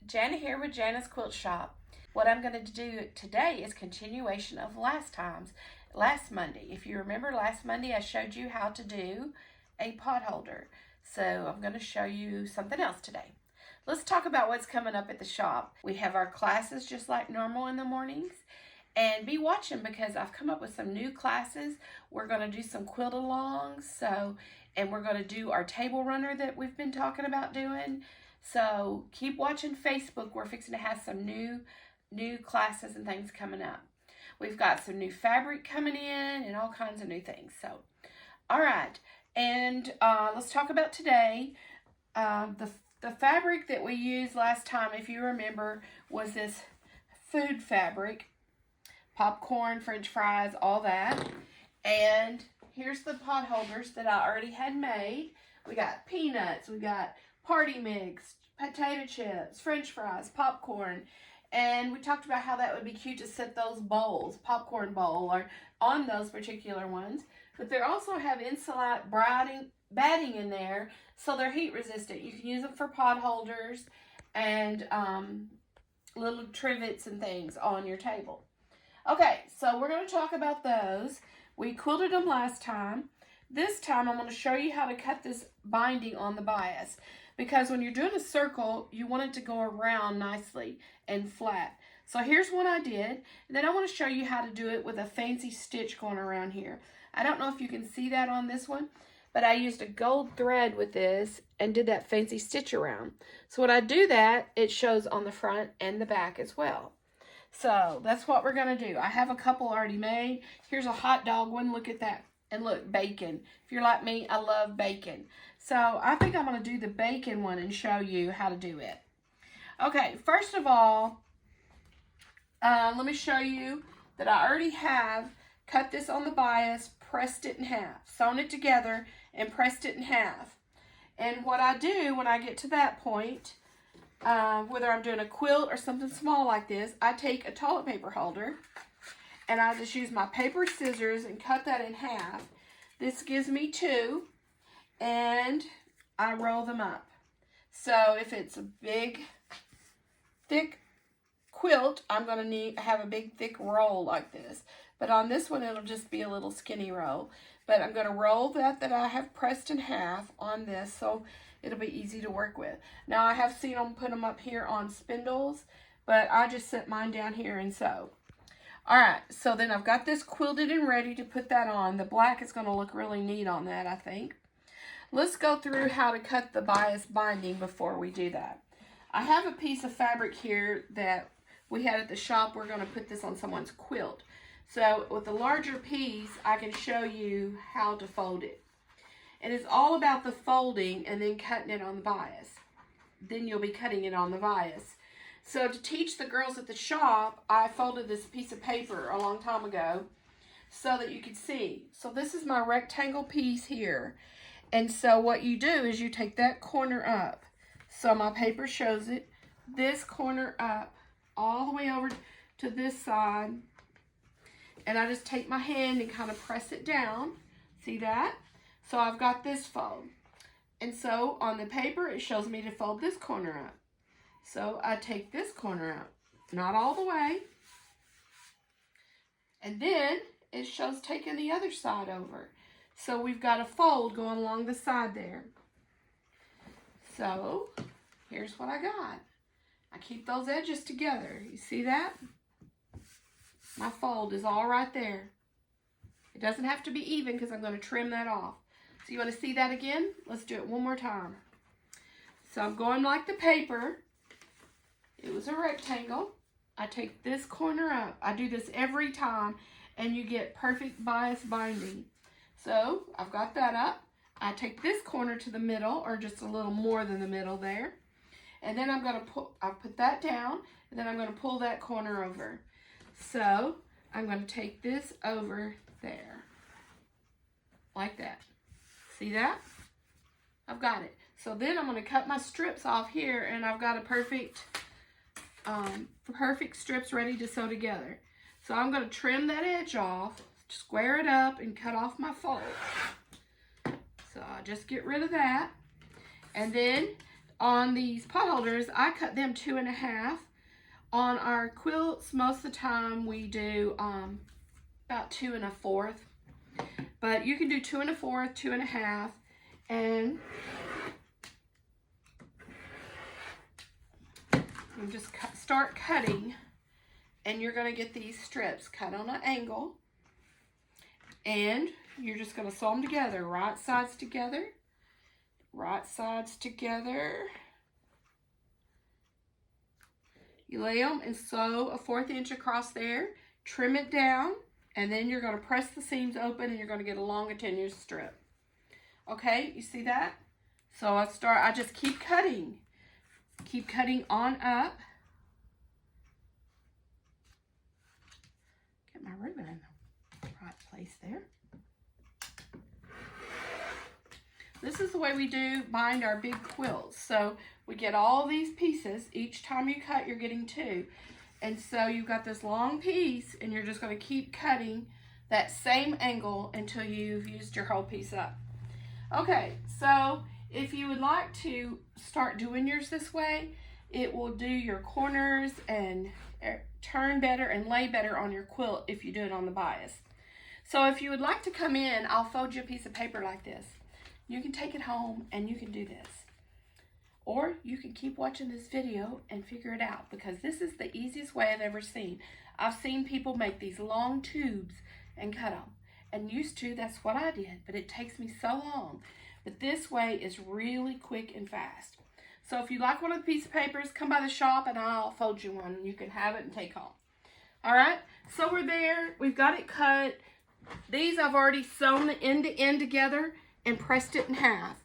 Jana here with Jana's Quilt Shop. What I'm going to do today is continuation of last Monday. If you remember last Monday, I showed you how to do a pot holder. So I'm going to show you something else today. Let's talk about what's coming up at the shop. We have our classes just like normal in the mornings. And be watching because I've come up with some new classes. We're going to do some quilt alongs. And we're going to do our table runner that we've been talking about doing. So keep watching Facebook. We're fixing to have some new classes and things coming up. We've got some new fabric coming in and all kinds of new things. So, all right. And let's talk about today. The fabric that we used last time, if you remember, was this food fabric. Popcorn, French fries, all that. And here's the pot holders that I already had made. We got peanuts, we got party mix, potato chips, French fries, popcorn. And we talked about how that would be cute to set those bowls, popcorn bowl, or on those particular ones. But they also have insulate batting in there, so they're heat resistant. You can use them for pot holders and little trivets and things on your table. Okay, so we're going to talk about those. We quilted them last time. This time I'm going to show you how to cut this binding on the bias. Because when you're doing a circle, you want it to go around nicely and flat. So here's what I did. And then I want to show you how to do it with a fancy stitch going around here. I don't know if you can see that on this one, but I used a gold thread with this and did that fancy stitch around. So when I do that, it shows on the front and the back as well. So that's what we're going to do. I have a couple already made. Here's a hot dog one. Look at that. And look, bacon. If you're like me, I love bacon. So I think I'm going to do the bacon one and show you how to do it. Okay, first of all, let me show you that I already have cut this on the bias, pressed it in half, sewn it together, and pressed it in half. And what I do when I get to that point, whether I'm doing a quilt or something small like this, I take a toilet paper holder and I just use my paper scissors and cut that in half. This gives me two, and I roll them up. So if it's a big, thick quilt, I'm going to need to have a big, thick roll like this. But on this one, it'll just be a little skinny roll. But I'm going to roll that I have pressed in half on this, so it'll be easy to work with. Now, I have seen them put them up here on spindles, but I just set mine down here and sew. All right, so then I've got this quilted and ready to put that on. The black is going to look really neat on that, I think. Let's go through how to cut the bias binding before we do that. I have a piece of fabric here that we had at the shop. We're going to put this on someone's quilt. So with the larger piece, I can show you how to fold it. And it's all about the folding and then cutting it on the bias. Then you'll be cutting it on the bias. So to teach the girls at the shop, I folded this piece of paper a long time ago so that you could see. So this is my rectangle piece here. And so what you do is you take that corner up. So my paper shows it. This corner up all the way over to this side. And I just take my hand and kind of press it down. See that? So I've got this fold. And so on the paper, it shows me to fold this corner up. So I take this corner out, not all the way. And then it shows taking the other side over. So we've got a fold going along the side there. So here's what I got. I keep those edges together. You see that? My fold is all right there. It doesn't have to be even because I'm going to trim that off. So you want to see that again? Let's do it one more time. So I'm going like the paper. It was a rectangle. I take this corner up. I do this every time and you get perfect bias binding. So I've got that up. I take this corner to the middle, or just a little more than the middle there. And then I'll put that down, and then I'm going to pull that corner over. So I'm going to take this over there. Like that. See that? I've got it. So then I'm going to cut my strips off here, and I've got a perfect strips ready to sew together. So I'm going to trim that edge off, square it up, and cut off my fold. So I'll just get rid of that. And then on these pot holders, I cut them 2.5. On our quilts, most of the time we do about 2 1/4. But you can do 2 1/4, 2.5, and you just start cutting, and you're going to get these strips cut on an angle, and you're just going to sew them together, right sides together, right sides together. You lay them and sew a 1/4 inch across there, trim it down, and then you're going to press the seams open and you're going to get a long 10-inch strip. Okay, you see that? So I just keep cutting on up. Get my ruler in the right place there. This is the way we bind our big quilts. So we get all these pieces. Each time you cut, you're getting 2. And so you've got this long piece, and you're just going to keep cutting that same angle until you've used your whole piece up. Okay, so if you would like to start doing yours this way, it will do your corners and turn better and lay better on your quilt if you do it on the bias. So if you would like to come in, I'll fold you a piece of paper like this. You can take it home and you can do this. Or you can keep watching this video and figure it out, because this is the easiest way I've ever seen. I've seen people make these long tubes and cut them. And used to, that's what I did, but it takes me so long. But this way is really quick and fast. So if you like one of the pieces of papers, come by the shop and I'll fold you one and you can have it and take home. All right, so we're there. We've got it cut. These I've already sewn the end to end together and pressed it in half.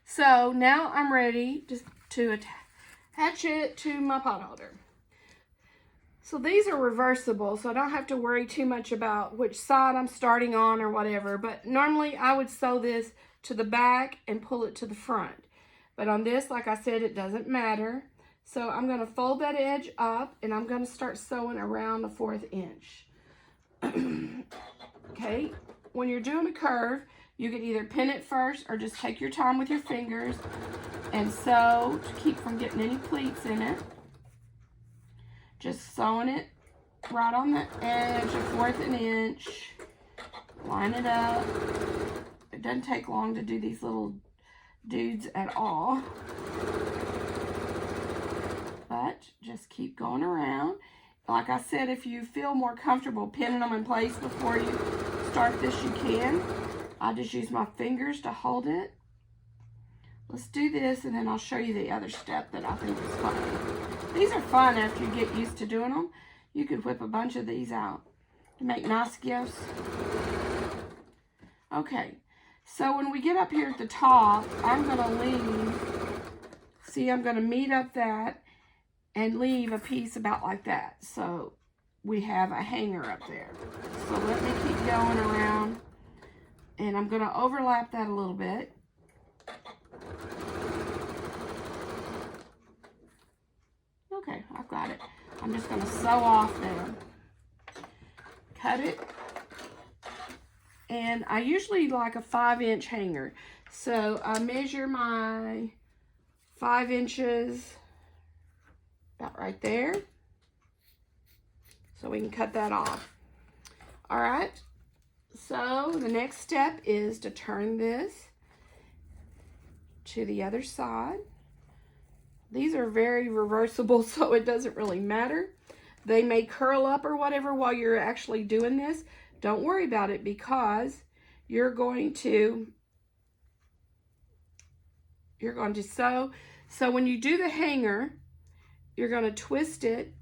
So now I'm ready to attach it to my pot holder. So these are reversible, so I don't have to worry too much about which side I'm starting on or whatever. But normally I would sew this to the back and pull it to the front. But on this, like I said, it doesn't matter. So I'm going to fold that edge up, and I'm going to start sewing around the 1/4 inch. Okay, when you're doing a curve, you can either pin it first or just take your time with your fingers and sew to keep from getting any pleats in it. Just sewing it right on the edge, a 1/4 inch. Line it up. It doesn't take long to do these little dudes at all. But just keep going around. Like I said, if you feel more comfortable pinning them in place before you start this, you can. I just use my fingers to hold it. Let's do this, and then I'll show you the other step that I think is fun. These are fun after you get used to doing them. You could whip a bunch of these out to make nice gifts. Okay, so when we get up here at the top, I'm going to leave, see, I'm going to meet up that and leave a piece about like that. So we have a hanger up there. So let me keep going around. And I'm going to overlap that a little bit. Okay, I've got it. I'm just going to sew off there. Cut it. And I usually like a 5-inch hanger. So I measure my 5 inches about right there. So we can cut that off. All right. So the next step is to turn this to the other side. These are very reversible, so it doesn't really matter. They may curl up or whatever while you're actually doing this. Don't worry about it, because you're going to sew. So when you do the hanger, you're going to twist it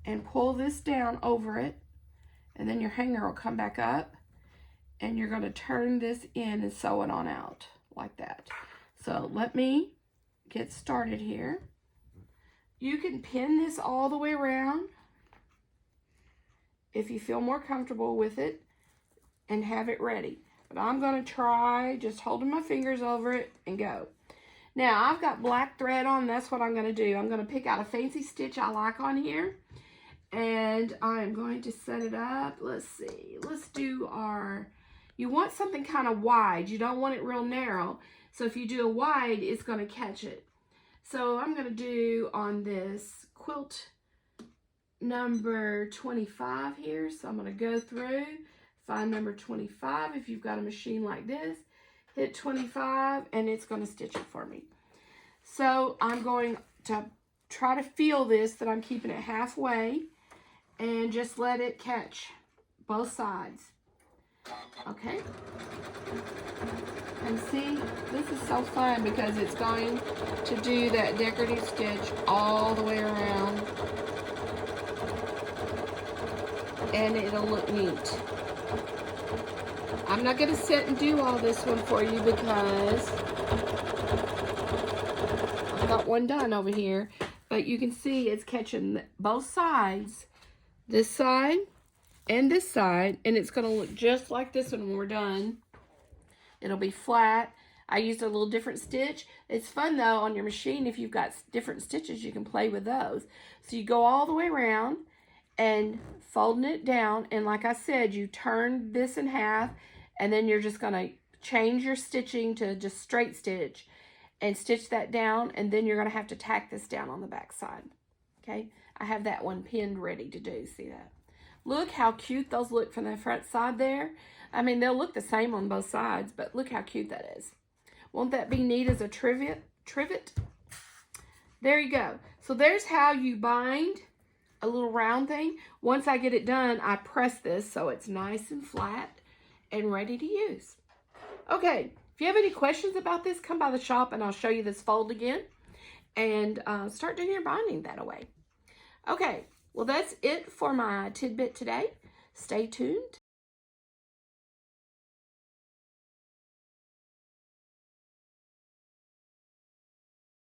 and pull this down over it. And then your hanger will come back up, and you're going to turn this in and sew it on out like that. So let me get started here. You can pin this all the way around if you feel more comfortable with it and have it ready. But I'm going to try just holding my fingers over it and go. Now I've got black thread on. That's what I'm going to do. I'm going to pick out a fancy stitch I like on here. And I'm going to set it up. Let's see. Let's do you want something kind of wide. You don't want it real narrow. So if you do a wide, it's going to catch it. So I'm going to do on this quilt number 25 here. So I'm going to go through, find number 25. If you've got a machine like this, hit 25 and it's going to stitch it for me. So I'm going to try to feel this, that I'm keeping it halfway, and just let it catch both sides. Okay? And see, this is so fun because it's going to do that decorative stitch all the way around. And it'll look neat. I'm not going to sit and do all this one for you because I've got one done over here. But you can see it's catching both sides, this side and this side, and it's going to look just like this one when we're done. It'll be flat. I used a little different stitch. It's fun though on your machine. If you've got different stitches, you can play with those. So you go all the way around and folding it down, and like I said, you turn this in half, and then you're just going to change your stitching to just straight stitch and stitch that down, and then you're going to have to tack this down on the back side. Okay, I have that one pinned ready to do. See that? Look how cute those look from the front side there. I mean, they'll look the same on both sides, but look how cute that is. Won't that be neat as a trivet? There you go. So there's how you bind a little round thing. Once I get it done, I press this so it's nice and flat and ready to use. Okay, if you have any questions about this, come by the shop and I'll show you this fold again and start doing your binding that way. Okay, well that's it for my tidbit today. Stay tuned